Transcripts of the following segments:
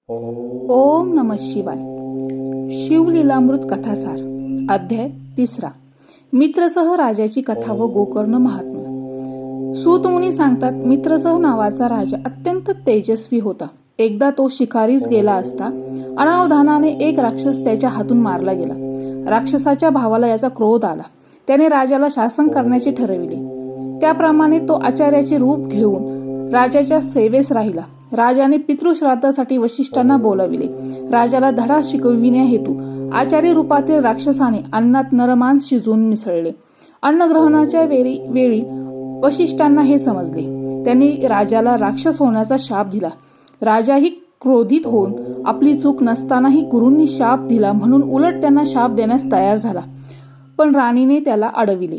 ओम नमः शिवाय. शिवलीलामृत कथासार. अध्याय 3. मित्रसह राजाची कथा व गोकर्ण महात्म्य. सूत मुनी सांगतात, मित्रसह नावाचा राजा अत्यंत तेजस्वी होता. एकदा तो शिकारीस गेला असता अनावधानाने एक राक्षस त्याच्या हातून मारला गेला. राक्षसाच्या भावाला याचा क्रोध आला. त्याने राजाला शासन करण्याचे ठरविले. त्याप्रमाणे तो आचार्याचे रूप घेऊन राजाच्या सेवेस राहिला. राजाने पितृश्राद्धासाठी वशिष्ठांना बोलाविले. राजाला धडा शिकविण्या हेतू आचार्य रूपातील राक्षसाने अन्नात नरमांस शिजवून मिसळले. अन्नग्रहणाच्या वेळी वशिष्ठांना हे समजले. त्यांनी राजाला राक्षस होण्याचा शाप दिला. राजाही क्रोधित होऊन आपली चूक नसतानाही गुरूंनी शाप दिला म्हणून उलट त्यांना शाप देण्यास तयार झाला. पण राणीने त्याला अडविले.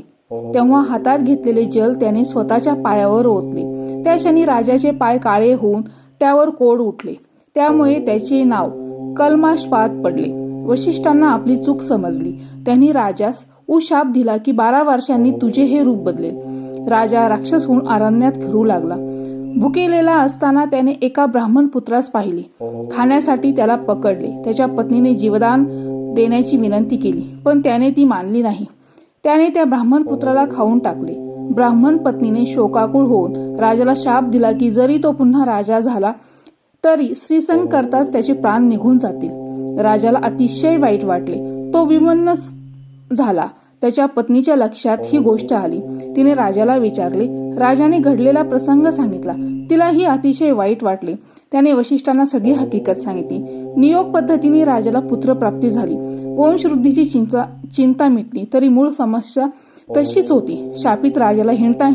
तेव्हा हातात घेतलेले जल त्याने स्वतःच्या पायावर ओतले. त्या क्षणी राजाचे पाय काळे होऊन त्यावर कोड उठले. त्यामुळे त्याचे नाव कल्माशपात पडले. वशिष्ठांना आपली चूक समजली. त्यांनी राजास शाप दिला की 12 वर्षांनी तुझे हे रूप बदलेल. राजा राक्षस होऊन अरण्यात फिरू लागला. भुकेलेला असताना त्याने एका ब्राह्मण पुत्रास पाहिले. खाण्यासाठी त्याला पकडले. त्याच्या पत्नीने जीवदान देण्याची विनंती केली, पण त्याने ती मानली नाही. त्याने त्या ब्राह्मण पुत्राला खाऊन टाकले. ब्राह्मण पत्नीने शोकाकुळ होऊन राजाला शाप दिला की जरी तो पुन्हा राजा झाला तरी स्त्रीसंग करताच त्याचे प्राण निघून जातील. राजाला अतिशय वाईट वाटले. तो विमन्न झाला. त्याच्या पत्नीच्या लक्षात ही गोष्ट आली. तिने राजाला विचारले. राजाने घडलेला प्रसंग सांगितला. तिलाही अतिशय वाईट वाटले. त्याने वशिष्ठांना सगळी हकीकत सांगितली. नियोग पद्धतीने राजाला पुत्रप्राप्ती झाली. वंशवृद्धीची चिंता मिटली, तरी मूळ समस्या तशीच होती. शापित राजाला हिंडता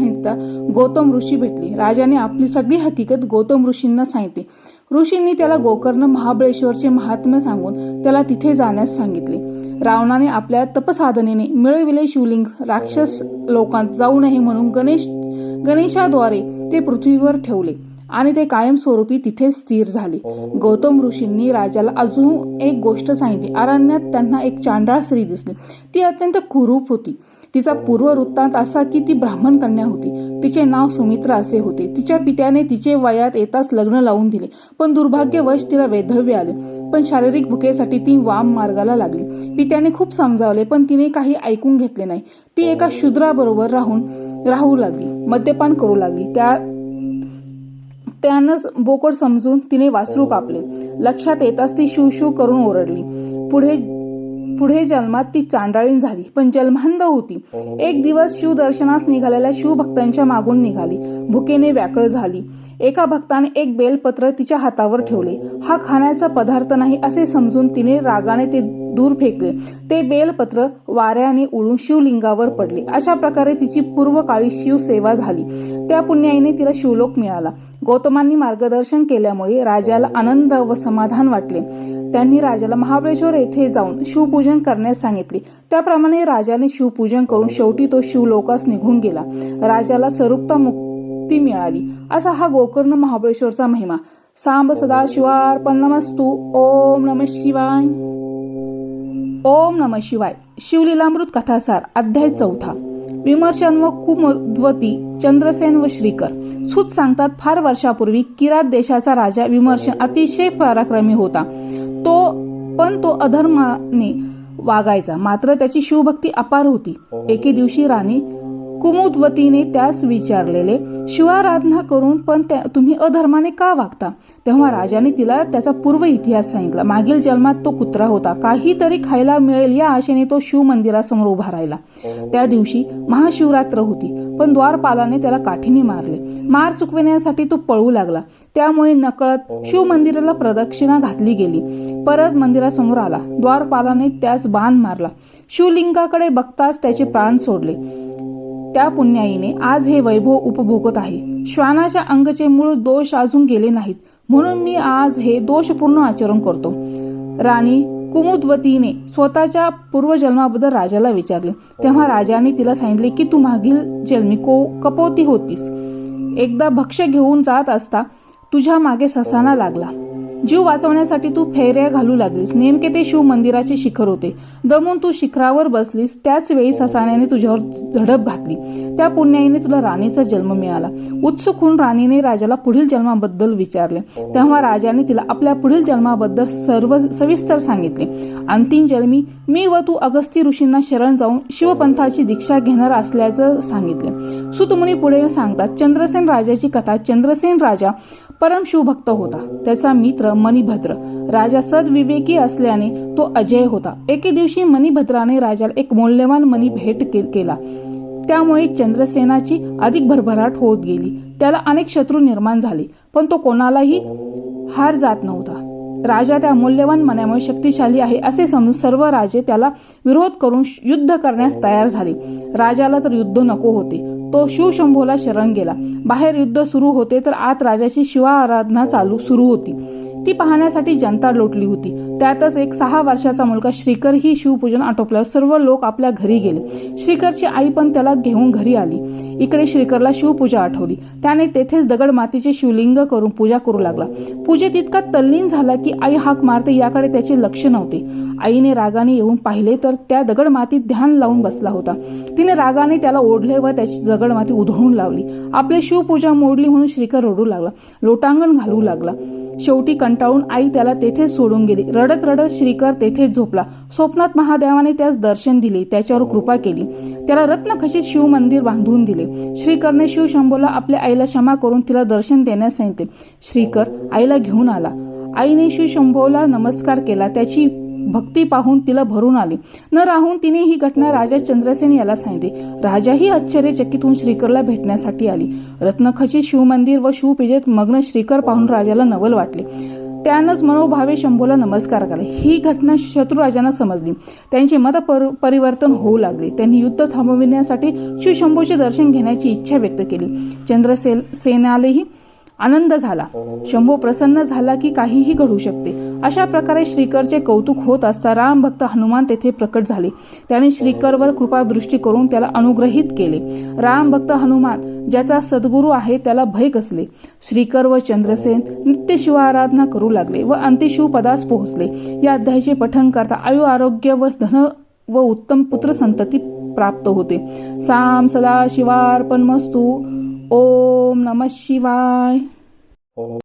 गौतम ऋषी भेटले. राजाने आपली सगळी हकीकत गौतम ऋषींना सांगितली. ऋषींनी त्याला गोकर्ण महाबळेश्वरचे महात्म्य सांगून त्याला तिथे जाण्यास सांगितले. रावणाने आपल्या तपसाधनेने मिळविले शिवलिंग राक्षस लोकांत जाऊ नये म्हणून गणेशाद्वारे ते पृथ्वीवर ठेवले आणि ते कायमस्वरूपी तिथे स्थिर झाले. गौतम ऋषींनी राजाला अजून एक गोष्ट सांगितली. अरण्यात त्यांना एक चांडाळ स्त्री दिसली. ती अत्यंत कुरूप होती. तिचा पूर्व वृत्तांत असा की ती ब्राह्मण कन्या होती. तिचे नाव सुमित्रा असे होते. तिच्या पित्याने तिचे वयात येताच लग्न लावून दिले, पण दुर्भाग्यवश तिला वैधव्य आले. पण शारीरिक भुकेसाठी ती वाम मार्गाला लागली. पित्याने खूप समजावले, पण तिने काही ऐकून घेतले नाही. ती एका शूद्राबरोबर राहू लागली. मद्यपान करू लागली. त्यानंच बोकड समजून तिने वासरू कापले. लक्षात येताच ती शिव करून ओरडली. पुढे जन्मात ती चांडाळीन झाली, पण जन्मांध होती. एक दिवस शिव दर्शनास निघालेल्या शिवभक्तांच्या मागून निघाली. भुकेने व्याकुळ झाली. एका भक्ताने एक बेलपत्र तिच्या हातावर ठेवले. हा खाण्याचा पदार्थ नाही असे समजून तिने रागाने ते दूर फेकले. ते बेलपत्र वाऱ्याने उडून शिवलिंगावर पडले. अशा प्रकारे तिची पूर्वकाळी शिवसेवा झाली. त्या पुण्याईने तिला शिवलोक मिळाला. गौतमांनी मार्गदर्शन केल्यामुळे राजाला आनंद व समाधान वाटले. त्यांनी राजाला महाबळेश्वर येथे जाऊन शिवपूजन करण्यास सांगितले. त्याप्रमाणे राजाने शिवपूजन करून शेवटी तो शिवलोकास निघून गेला. राजाला सरूपता मुक्ती मिळाली. असा हा गोकर्ण महाबळेश्वरचा महिमा. सांब सदाशिवार्पणमस्तु. ओम नमः शिवाय. ओम नमः शिवाय. शिवलीलामृत कथासार. अध्याय 4. विमर्शन व कुमुद्वती, चंद्रसेन व श्रीकर. सूत सांगतात, फार वर्षापूर्वी किरात देशाचा राजा विमर्शन अतिशय पराक्रमी होता. तो अधर्माने वागायचा, मात्र त्याची शिवभक्ती अपार होती. एके दिवशी राणी कुमुद्वतीने त्यास विचारलेले, शिवाराधना करून पण तुम्ही अधर्माने का वागता? तेव्हा राजाने तिला त्याचा पूर्व इतिहास सांगितला. मागील जन्मात तो कुत्रा होता. काहीतरी खायला मिळेल या आशेने तो शिव मंदिरासमोर उभा राहिला. त्या दिवशी महाशिवरात्र होती, पण द्वारपालाने त्याला काठीने मारले. मार चुकविण्यासाठी तो पळू लागला. त्यामुळे नकळत शिव मंदिराला प्रदक्षिणा घातली गेली. परत मंदिरासमोर आला. द्वारपालाने त्यास बाण मारला. शिवलिंगाकडे बघताच त्याचे प्राण सोडले. त्या पुण्याईने आज हे वैभव उपभोगत आहे. श्वानाच्या अंगचे मूळ दोष अजून गेले नाहीत, म्हणून मी आज हे दोषपूर्ण आचरण करतो. राणी कुमुद्वतीने स्वतःच्या पूर्वजन्माबद्दल राजाला विचारले. तेव्हा राजाने तिला सांगितले की तू मागील जन्मी कपोती होतीस. एकदा भक्ष्य घेऊन जात असता तुझ्या मागे ससाना लागला. जीव वाचवण्यासाठी तू फेऱ्या घालू लागलीस. नेमके ते शिव मंदिराचे शिखर होते. दमून तू शिखरावर बसलीस. त्याच वेळी ससाण्याने तुझ्यावर झडप घातली. त्या पुण्याईने तुला राणीचा जन्म मिळाला. उत्सुक होऊन राणीने राजाला पुढील जन्माबद्दल विचारले. तेव्हा राजाने तिला आपल्या पुढील जन्माबद्दल सर्व सविस्तर सांगितले. अंतिम जन्मी मी व तू अगस्ती ऋषींना शरण जाऊन शिवपंथाची दीक्षा घेणार असल्याचं सांगितले. सुतमुनी पुढे सांगतात, चंद्रसेन राजाची कथा. चंद्रसेन राजा परम शिवभक्त होता. त्याचा मित्र मणिभद्र राजा सदविवेकी असल्याने तो अजय होता. एके दिवशी मणिभद्राने राजाला एक मौल्यवान मणी भेट केला. त्यामुळे चंद्रसेनाची अधिक भरभराट होत गेली. त्याला अनेक शत्रू निर्माण झाले, पण तो कोणालाही हार जात नव्हता. राजा त्या मूल्यवान मण्यामुळे शक्तिशाली आहे असे समजून सर्व राजे त्याला विरोध करून युद्ध करण्यास तयार झाले. राजाला तर युद्ध नको होते. तो शिवशंभोला शरण गेला. बाहेर युद्ध सुरू होते तर आत राजाची शिवा आराधना सुरू होती. ती पाहण्यासाठी जनता लोटली होती. त्यातच एक 6 वर्षाचा मुलगा श्रीकर ही शिवपूजन आटोपल्यावर सर्व लोक आपल्या घरी गेले. श्रीकरची आई पण त्याला घेऊन घरी आली. इकडे श्रीकरला शिवपूजा आठवली. त्याने तेथेच दगड मातीचे शिवलिंग करून पूजा करू लागला. पूजेत इतका तल्लीन झाला की आई हाक मारते याकडे त्याचे लक्ष नव्हते. आईने रागाने येऊन पाहिले तर त्या दगड मातीत ध्यान लावून बसला होता. तिने रागाने त्याला ओढले व त्याची दगड माती उधळून लावली. आपली शिवपूजा मोडली म्हणून श्रीकर रडू लागला. लोटांगण घालू लागला. शेवटी कंटाळून आई त्याला तेथेच सोडून गेली. रडत रडत श्रीकर तेथेच झोपला. स्वप्नात महादेवाने त्यास दर्शन दिले. त्याच्यावर कृपा केली. त्याला रत्नखचित शिव मंदिर बांधून दिले. श्रीकरने शिवशंभोला आपल्या आईला क्षमा करून तिला दर्शन देण्यास सांगितले. श्रीकर आईला घेऊन आला. आईने शिवशंभोला नमस्कार केला. त्याची भक्ती पाहून तिला भरून आली. न राहून तिने ही घटना राजा चंद्रसेन याला सांगितली. राजाही आश्चर्यचकित होऊन श्रीकरला भेटण्यासाठी आली. रत्नखचित शिवमंदिर व शिवपूजेत मग्न श्रीकर पाहून राजाला नवल वाटले. त्यानंच मनोभावे शंभूला नमस्कार केला. ही घटना शत्रुराजांना समजली. त्यांचे मत परिवर्तन होऊ लागले. त्यांनी युद्ध थांबविण्यासाठी शिवशंभूचे दर्शन घेण्याची इच्छा व्यक्त केली. चंद्रसेनालाही आनंद झाला. शंभू प्रसन्न झाला की काहीही घडू शकते. अशा प्रकारे श्रीकरचे कौतुक होत असता रामभक्त हनुमान तेथे प्रकट झाले. त्याने श्रीकरवर कृपादृष्टी करून त्याला अनुग्रहित केले. रामभक्त हनुमान ज्याचा सद्गुरू आहे त्याला भय कसले. श्रीकर व चंद्रसेन नित्य शिवाराधना करू लागले व अंत्यशिव पदास पोहोचले. या अध्यायाचे पठण करता आयु आरोग्य व धन व उत्तम पुत्र संतती प्राप्त होते. साम सदा शिवार्पणमस्तु. ओम नमः शिवाय.